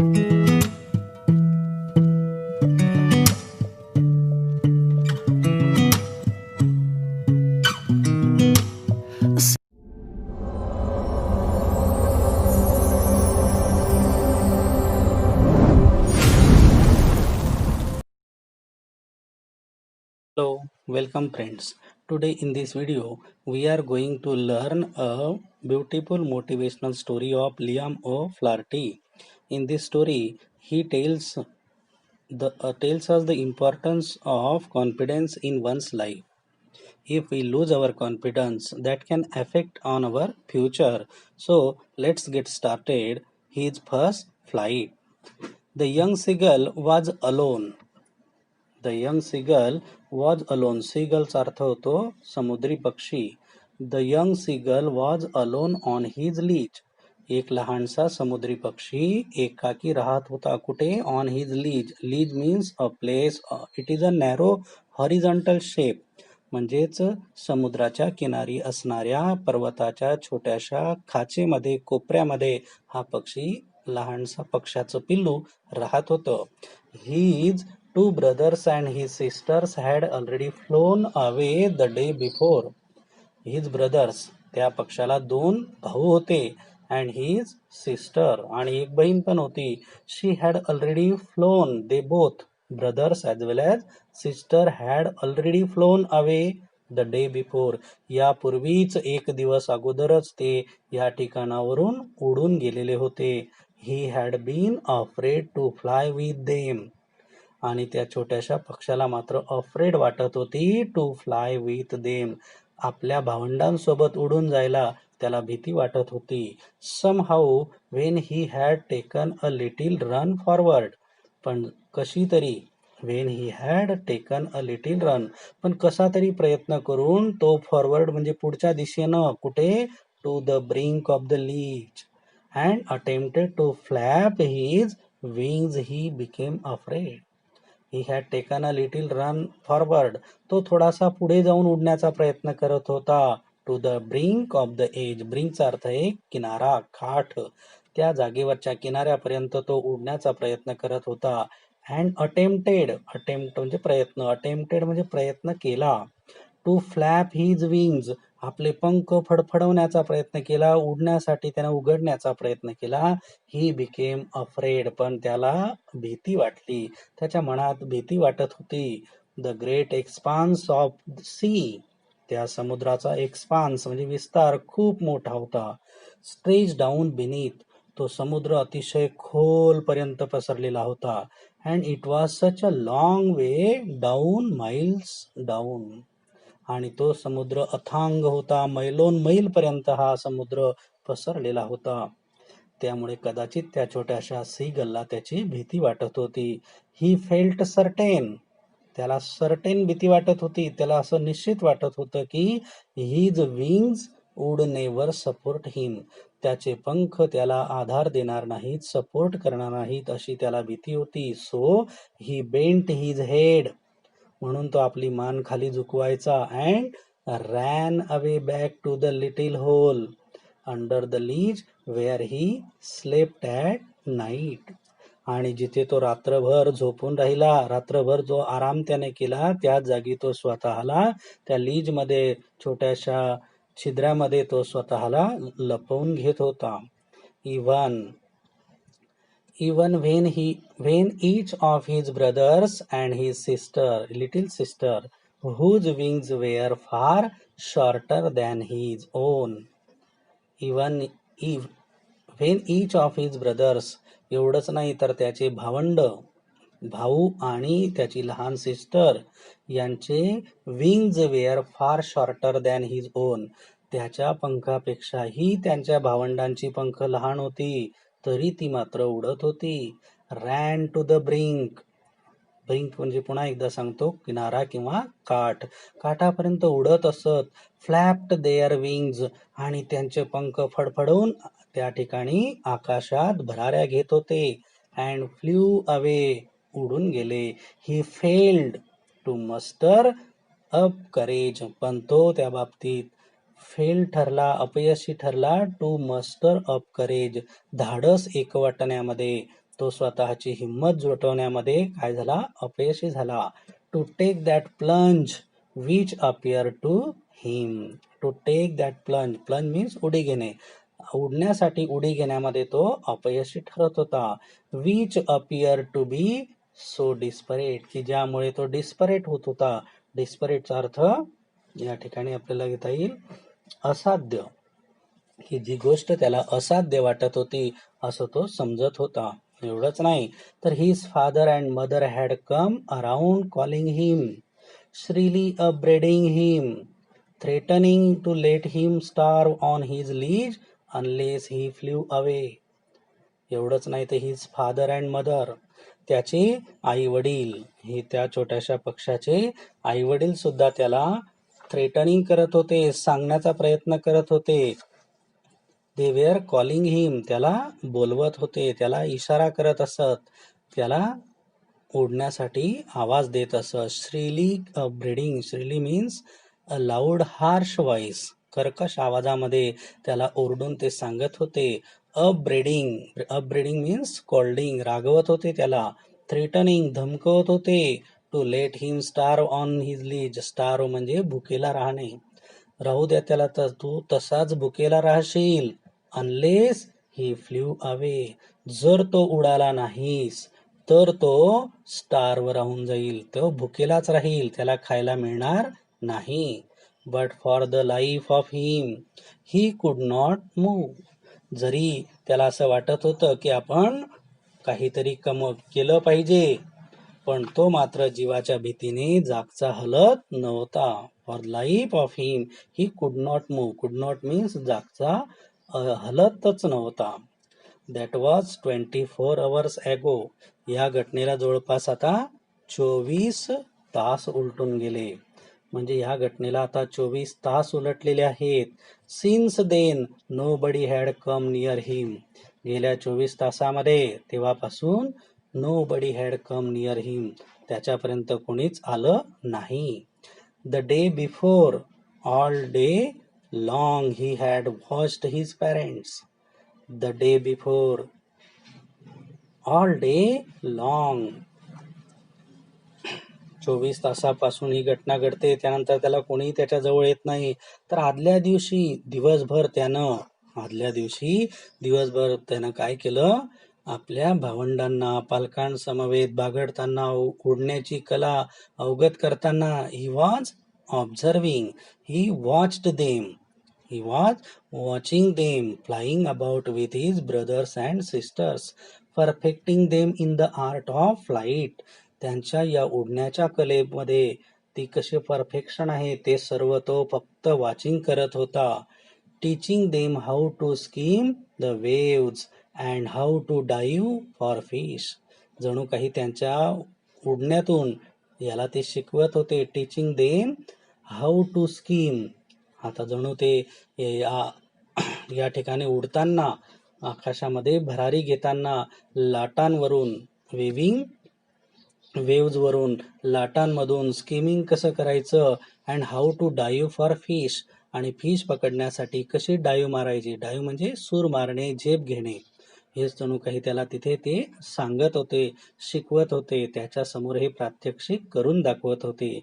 Hello, welcome friends. Today in this video, we are going to learn a beautiful motivational story of Liam O'Flaherty. In this story, he tells us the importance of confidence in one's life. If we lose our confidence, that can affect on our future. So let's get started. His first flight. The young seagull was alone. The young seagull was alone. Seagullचा अर्थ होतो समुद्री पक्षी. The young seagull was alone on his leash. एक लहानसा समुद्री पक्षी एकाकी राहत होता. कुठे? On his leash. Leash means a place. It is a narrow horizontal shape. म्हणजेच समुद्राच्या किनारी असणाऱ्या पर्वताच्या छोट्याशा खाचेमध्ये कोपऱ्यामध्ये हा पक्षी लहानसा पक्षाचं पिल्लू राहत होतं. His two brothers and his sisters had already flown away the day before. His brothers, त्या पक्षाला दोन भाऊ होते. And his sister, आणि एक बहीण पण होती. She had already flown. They both, brothers as well as sister, had already flown away the day before. यापूर्वीच एक दिवस अगोदरच ते या ठिकाणावरून उडून गेलेले होते. He had been afraid to fly with them. आणि त्या छोट्याशा पक्षाला मात्र अफ्रेड वाटत होती टू फ्लाय विथ देम. आपल्या भावंडांसोबत उडून जायला त्याला भीती वाटत होती. Somehow when he had taken a little run forward. पण कशी तरी when he had taken a little run, पण कसा तरी प्रयत्न करून तो फॉरवर्ड म्हणजे पुढच्या दिशेनं, कुठे? To the brink of the ledge and attempted to flap his wings he became afraid. He had taken a little run forward. तो थोडासा पुढे जाऊन उडण्याचा प्रयत्न करत होता. To the brink of the edge. ब्रिंकचा अर्थ आहे किनारा, काठ. त्या जागेवरच्या किनाऱ्यापर्यंत तो उडण्याचा प्रयत्न करत होता. अँड अटेम्प्टेड म्हणजे प्रयत्न, अटेम्प्टेड म्हणजे प्रयत्न केला. टू फ्लॅप हिज विंग्स, आपले पंख फडफडवण्याचा प्रयत्न केला, उडण्यासाठी त्याने उघडण्याचा प्रयत्न केला. ही बिकेम अफ्रेड, पण त्याला भीती वाटली, त्याच्या मनात भीती वाटत होती. The great expanse of sea, त्या समुद्राचा एक्सपान्स म्हणजे विस्तार खूप मोठा होता. स्ट्रेच डाऊन बिनीथ, तो समुद्र अतिशय खोलपर्यंत पसरलेला होता. And it was such a long way down, miles down, आणि तो समुद्र अथांग होता. मैलोन मैलपर्यंत हा समुद्र पसरलेला होता. त्यामुळे कदाचित त्या छोट्याशा सीगलला त्याची भीती वाटत होती. ही फेल्ट सर्टेन, त्याला सर्टेन भीती वाटत होती. त्याला असं निश्चित वाटत होतं की his wings would never support him, त्याचे पंख त्याला आधार देणार नाहीत, सपोर्ट करणार नाहीत, अशी त्याला भीती होती. So he bent his head, म्हणून तो आपली मान खाली झुकवायचा. And ran away back to the little hole under the ledge where he slept at night, आणि जिथे तो रात्रभर झोपून राहिला, रात्रभर जो आराम त्याने केला, त्याच जागी तो स्वतःला त्या लीजमध्ये, छोट्याशा छिद्रामध्ये तो स्वतःला लपवून घेत होता. Even when each of his brothers and his little sister, whose wings were far shorter than his own, even if, when each of his brothers, एवढंच नाही तर त्याचे भाऊ आणि त्याची लहान सिस्टर यांचे विंग्ज वेअर फार शॉर्टर दॅन हिज ओन, त्याच्या पंखापेक्षाही त्यांच्या भावंडांची पंख लहान होती, तरी ती मात्र उडत होती. Ran to the brink, brink म्हणजे पुन्हा एकदा सांगतो, किनारा किंवा काठ, काठापर्यंत उडत असत. फ्लॅप्ड देअर विंग्ज, आणि त्यांचे पंख फडफडून त्या ठिकाणी आकाशात भराऱ्या घेत होते. अँड फ्ल्यू अवे, उडून गेले. He failed to muster up courage, पण तो त्या बाबतीत फेल ठरला, अपयशी ठरला. टू मस्टर अप करेज, धाडस एकवटण्यामध्ये. तो स्वतःची हिंमत जुटवण्यामध्ये काय झाला, अपयशी झाला. To take that plunge which appear to him. To take that plunge, plunge means उडी घेणे, उडण्यासाठी उडी घेण्यामध्ये तो अपयशी ठरत होता. Which appear to be so desperate, की ज्यामुळे तो डिस्परेट होत होता. डिस्परेटचा अर्थ या ठिकाणी आपल्याला घेता येईल असाध्य, की जी गोष्ट त्याला असाध्य वाटत होती असं तो समजत होता. एवढंच नाही तर his father and mother had come around calling him, shrilly upbraiding him, threatening to let him starve on his ledge unless he flew away. एवढंच नाही तर हिज फादर अँड मदर, त्याचे आई वडील, हे त्या छोट्याशा पक्षाचे आई वडील सुद्धा त्याला थ्रेटनिंग करत होते, सांगण्याचा प्रयत्न करत होते. दे वेअर कॉलिंग हिम, त्याला बोलवत होते, त्याला इशारा करत असत, त्याला उडण्यासाठी आवाज देत असत. Shrilly breeding, shrilly means a loud harsh voice, कर्कश आवाजामध्ये त्याला ओरडून ते सांगत होते. अपब्रीडिंग मीन्स स्कॉल्डिंग, रागवत होते त्याला. थ्रेटनिंग, धमकवत होते. To let him starve on his ledge, starve म्हणजे भुकेला राहणे, राहू द्या त्याला, तर तू तसाच भुकेला राहशील. अनलेस ही फ्ल्यू अवे, जर तो उडाला नाहीस तर तो स्टार्व राहून जाईल, तो भुकेलाच राहील, त्याला खायला मिळणार नाही. But for the life of him he could not move, जरी त्याला असं वाटत होतं की आपण काहीतरी केलं पाहिजे, पण तो मात्र जीवाच्या भीतीने जागचा हलत नव्हता. For life of him he could not move, कुड नॉट मीन्स जागचा हलतच नव्हता. दॅट वॉज 24 hours ॲगो, या घटनेला जवळपास आता 24 तास उलटून गेले, म्हणजे या घटनेला आता 24 तास उलटलेले आहेत. Since then nobody had come near him, गेल्या 24 तासामध्ये तेव्हापासून nobody had come near him, त्याच्यापर्यंत कोणीच आलं नाही. The day before all day long he had watched his parents. The day before all day long, 24 तासापासून ही घटना घडते, त्यानंतर त्याला कोणी त्याच्या जवळ येत नाही. तर आदल्या दिवशी दिवसभर त्यानं काय केलं, आपल्या भावंडांना, पालकांसमवेत बागडताना, उडण्याची कला अवगत करताना, he was observing, he watched them, he was watching them flying about with his brothers and sisters, perfecting them in the art of flight. त्यांच्या या उडण्याच्या कलेमध्ये ती कसे परफेक्शन आहे ते सर्व तो फक्त वॉचिंग करत होता. Teaching them how to skim the waves and how to dive for fish. जणू काही त्यांच्या उडण्यातून याला ते शिकवत होते. Teaching them how to skim, आता जणू ते या ठिकाणी उडताना, आकाशामध्ये भरारी घेताना, लाटांवरून, वेव्हजवरून, लाटांमधून स्कीमिंग कसं करायचं, and how to dive for fish, आणि फिश पकडण्यासाठी कशी डाईव्ह मारायची. डाईव्ह म्हणजे सूर मारणे, झेप घेणे, हेच जणू काही त्याला तिथे ते सांगत होते, शिकवत होते, त्याच्यासमोर हे प्रात्यक्षिक करून दाखवत होते.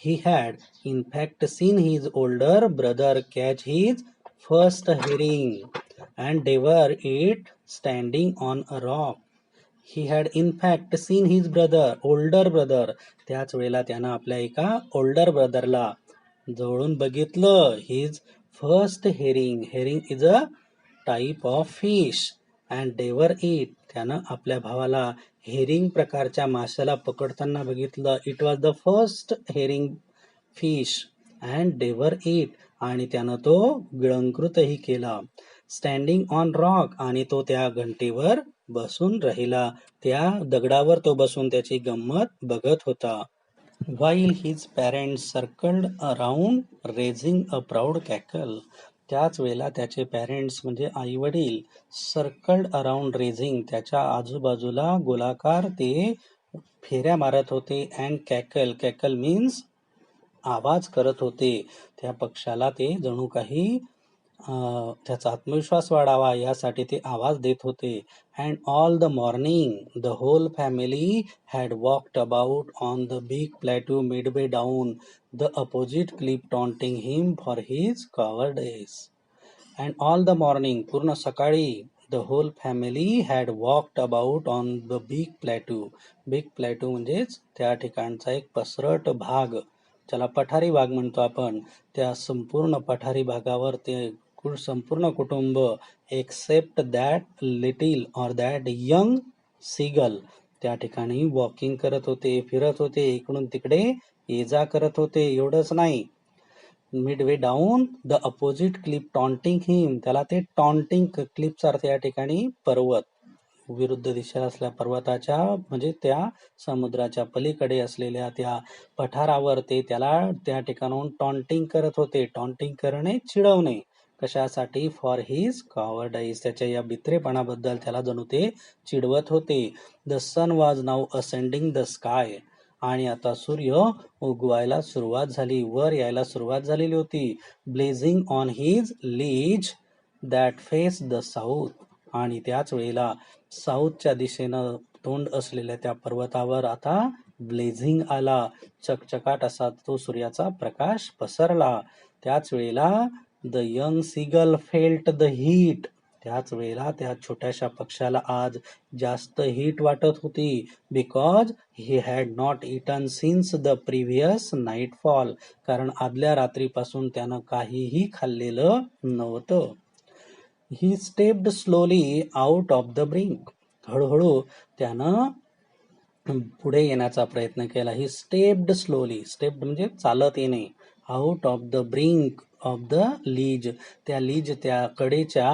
He had in fact seen his older brother catch his first herring and devour it standing on a rock. He had in fact seen his older brother, त्याच वेळेला त्यानं आपल्या एका older brotherला जवळून बघितलं. His first herring, herring is a type of fish, and devour it, त्यानं आपल्या भावाला हेरिंग प्रकारच्या माशाला पकडताना बघितलं. It was the first herring fish and devour it, आणि त्यानं तो गिळंकृतही केला. स्टँडिंग ऑन रॉक, आणि तो त्या घंटेवर बसून राहिला, त्या दगडावर तो बसून त्याची गंमत बघत होता. While his parents circled around raising a proud cackle, त्याच वेळेला त्याचे पॅरेंट्स म्हणजे आई वडील सर्कल्ड अराउंड रेझिंग, त्याच्या आजूबाजूला गोलाकार ते फेऱ्या मारत होते. अँड कॅकल, कॅकल मीन्स आवाज करत होते. त्या पक्षाला ते जणू काही त्याचा आत्मविश्वास वाढावा यासाठी ते आवाज देत होते. And all the morning the whole family had walked about on the big plateau midway down the opposite cliff taunting him for his cowardice. And all the morning पूर्ण सकाळी the whole family had walked about on the big plateau. Big plateau म्हणजेच त्या ठिकाणचा एक पसरट भाग, ज्याला पठारी भाग म्हणतो आपण. त्या संपूर्ण पठारी भागावर ते संपूर्ण कुटुंब except that little or that young seagull त्या ठिकाणी वॉकिंग करत होते, फिरत होते, इकडून तिकडे ये जा करत होते. एवढंच नाही, midway down the opposite cliff taunting him, त्याला ते टॉन्टिंग क्लिप्स अर्थ या ठिकाणी पर्वत, विरुद्ध दिशेला असलेल्या पर्वताच्या म्हणजे त्या समुद्राच्या पलीकडे असलेल्या त्या पठारावर ते त्याला त्या ठिकाणाहून टॉन्टिंग करत होते. टॉन्टिंग करणे, चिडवणे. कशासाठी? फॉर हिज कॉवर्डाईज, त्याच्या या भित्रेपणाबद्दल त्याला जणू ते चिडवत होते. The sun was now ascending the sky, आणि आता सूर्य उगवायला सुरुवात झाली, वर यायला सुरुवात झालेली होती. Blazing on his lease that face the south, आणि त्याच वेळेला साऊथच्या दिशेनं तोंड असलेल्या त्या पर्वतावर आता ब्लेझिंग आला, चकचकाट असा तो सूर्याचा प्रकाश पसरला. त्याच वेळेला the young seagull felt the heat, त्याच वेळेला त्या छोट्याशा पक्षाला आज जास्त हीट वाटत होती. Because he had not eaten since the previous nightfall, कारण आदल्या रात्रीपासून त्यानं काहीही खाल्लेलं नव्हतं. He stepped slowly out of the brink, हळूहळू त्यानं पुढे येण्याचा प्रयत्न केला. ही स्टेप्ड स्लोली, स्टेप्ड म्हणजे चालत येणे, out of the brink of the ledge, त्या लीज त्या कडेच्या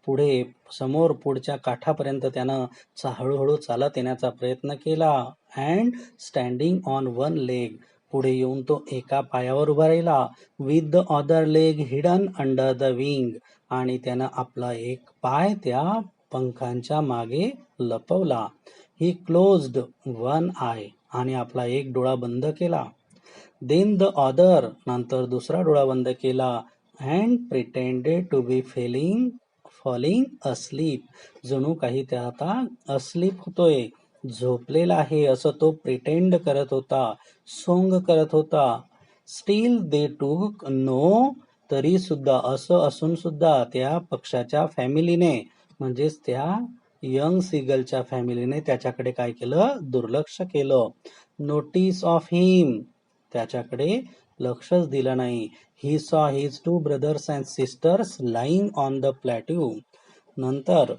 पुढे समोर पुढच्या काठापर्यंत त्यानं हळूहळू चालत येण्याचा प्रयत्न केला. And standing on one leg, पुढे येऊन तो एका पायावर उभा राहिला. With the other leg hidden under the wing, आणि त्यानं आपला एक पाय त्या पंखांच्या मागे लपवला. ही क्लोज्ड वन आय, आणि आपला एक डोळा बंद केला. देन द अदर, नंतर दुसरा डोळा बंद केला. And pretended to be falling asleep, जणू काही त्या आता अस्लीप होतोय, झोपलेला आहे असं तो प्रिटेंड करत होता, सोंग करत होता. स्टील दे टूक नो, तरी सुद्धा, असं असून सुद्धा त्या पक्षाच्या फॅमिलीने, म्हणजेच त्या यंग सीगलच्या फॅमिलीने त्याच्याकडे काय केलं? दुर्लक्ष केलं. नोटीस ऑफ हिम, त्याच्याकडे लक्षच दिलं नाही. He saw his two brothers and sisters lying on the plateau, नंतर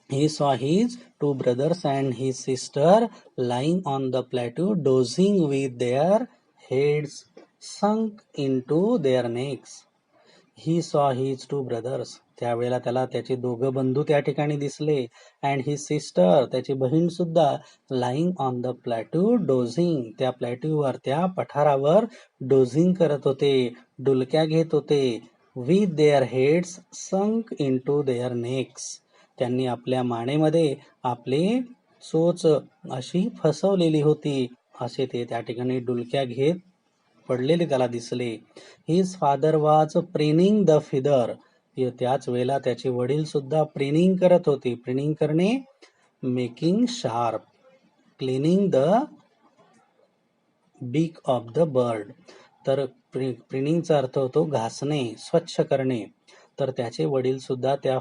he saw his two brothers and his sister lying on the plateau dozing with their heads sunk into their necks. He saw his two brothers, त्यावेळेला त्याला त्याचे दोघं बंधू त्या ठिकाणी दिसले. And his sister, त्याची बहीण सुद्धा, lying on the plateau dozing, त्या प्लॅट्यूवर त्या पठारावर डोझिंग करत होते, डुलक्या घेत होते. with their heads sunk into their necks, त्यांनी आपल्या मानेमध्ये आपले चोच अशी फसवलेली होती, असे ते त्या ठिकाणी डुलक्या घेत पडलेले त्याला दिसले. His father was preening the feather, त्याच वेळेला त्याचे वडील सुद्धा प्रेनिंग करत होते. प्रेनिंग करणे, मेकिंग शार्प, क्लिनिंग द बीक ऑफ द बर्ड, तर प्रेनिंगचा अर्थ होतो घासणे, स्वच्छ करणे. तर त्याचे वडील सुद्धा त्या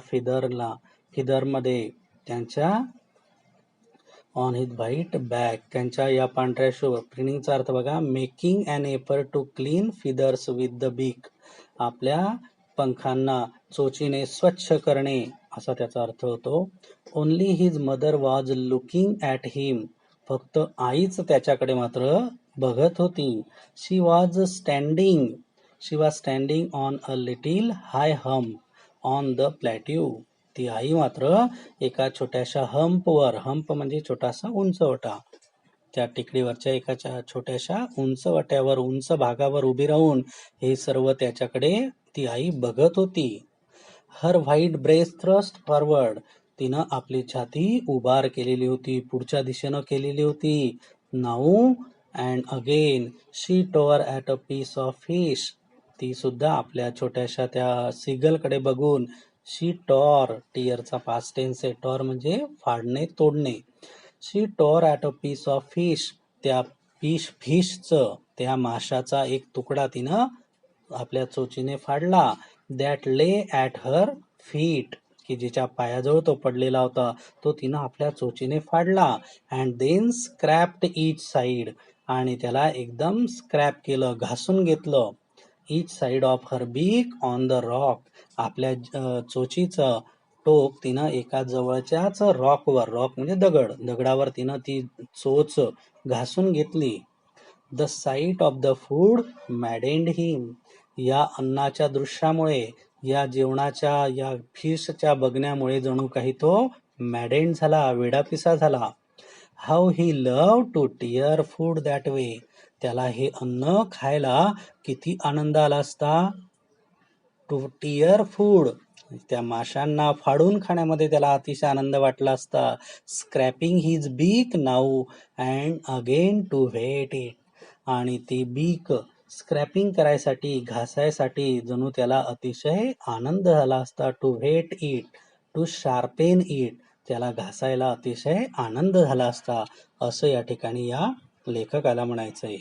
फिदरमध्ये त्यांच्या ऑन हिज व्हाईट बॅक, त्यांच्या या पांढऱ्या शुभ, प्रिनिंगचा अर्थ बघा, making an effort to clean feathers with the beak, आपल्या पंखांना चोचीने स्वच्छ करणे, असा त्याचा अर्थ होतो. Only his mother was looking at him, फक्त आईच त्याच्याकडे मात्र बघत होती. She was standing on a little high hump on the plateau, ती आई मात्र एका छोट्याशा हंपवर, हंप म्हणजे छोटासा उंचवटा, त्या टेकडीवरच्या एका छोट्याशा उंचवट्यावर, उंच भागावर उभी राहून हे सर्व त्याच्याकडे ती आई बघत होती. हर व्हाईट ब्रेस्ट थ्रस्ट फॉरवर्ड, तिनं आपली छाती उभार केलेली होती, पुढच्या दिशेनं केलेली होती. Now and again she tore at a piece of fish, ती सुद्धा आपल्या छोट्याशा त्या सीगलकडे बघून शी टॉर, टिअरचा पास्ट टेन्स आहे, टॉर म्हणजे फाडणे, तोडणे. She tore at a piece of fish, त्या फिशचं, त्या माशाचा एक तुकडा तिनं आपल्या चोचीने फाडला. That lay at her feet, की जिच्या पायाजवळ तो पडलेला होता तो तिनं आपल्या चोचीने फाडला. And then scraped each side, आणि त्याला एकदम स्क्रॅप केलं, घासून घेतलं. इच साईड ऑफ हर बीक ऑन द रॉक, आपल्या चोचीचं टोक तिनं एका जवळच्याच रॉकवर, रॉक म्हणजे दगडावर तिनं ती चोच घासून घेतली. The sight of the food maddened him, या अन्नाच्या दृश्यामुळे, या जेवणाच्या, या फिशच्या बघण्यामुळे जणू काही तो मॅडेंड झाला, वेडापिसा झाला. How he love to tear food that way, त्याला हे अन्न खायला किती आनंद आला असता. टू टिअर फूड, त्या माशांना फाडून खाण्यामध्ये त्याला अतिशय आनंद वाटला असता. Scraping his beak now and again to whet it, आणि ती बीक स्क्रॅपिंग करायसाठी, घासायसाठी जणू त्याला अतिशय आनंद झाला असता. To whet it, to sharpen it, त्याला घासायला अतिशय आनंद झाला असता, असं या ठिकाणी या लेखकाला म्हणायचंय.